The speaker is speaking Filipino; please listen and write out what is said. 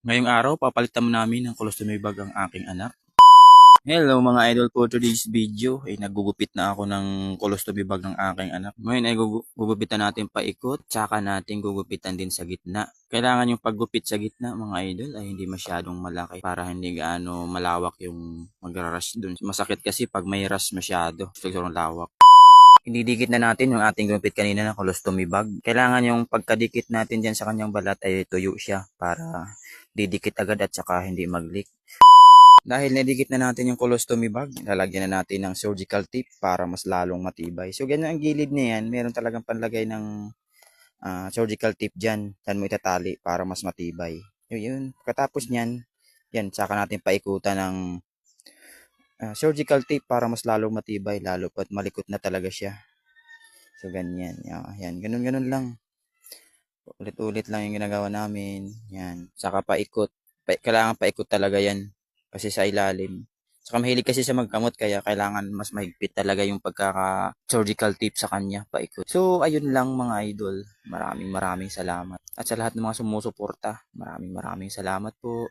Ngayong araw, papalitan namin ng colostomy bag ang aking anak. Hello mga idol, for today's video ay nagugupit na ako ng colostomy bag ng aking anak. Ngayon ay gugupitan natin paikot, tsaka natin gugupitan din sa gitna. Kailangan yung paggupit sa gitna mga idol ay hindi masyadong malaki para hindi gaano malawak yung magra-rush dun. Masakit kasi pag may rush masyado, sobrang lawak. Ididikit na natin yung ating gupit kanina na colostomy bag. Kailangan yung pagkadikit natin dyan sa kanyang balat ay tuyo siya para didikit agad at saka hindi mag-leak. Dahil nadikit na natin yung colostomy bag, lalagyan na natin ng surgical tip para mas lalong matibay. So ganyan ang gilid niya yan, meron talagang panlagay ng surgical tip dyan. Saan mo itatali para mas matibay. Yun. Pagkatapos niyan, yan, saka natin paikutan ng surgical tip para mas lalong matibay, lalo pat malikot na talaga siya. So ganyan, yan, ganun-ganun lang. Ulit-ulit lang yung ginagawa namin. Yan. Saka paikot. Kailangan paikot talaga yan. Kasi sa ilalim. Saka mahilig kasi siya magkamot kaya kailangan mas mahigpit talaga yung pagkaka-surgical tip sa kanya. Paikot. So, ayun lang mga idol. Maraming salamat. At sa lahat ng mga sumusuporta, maraming salamat po.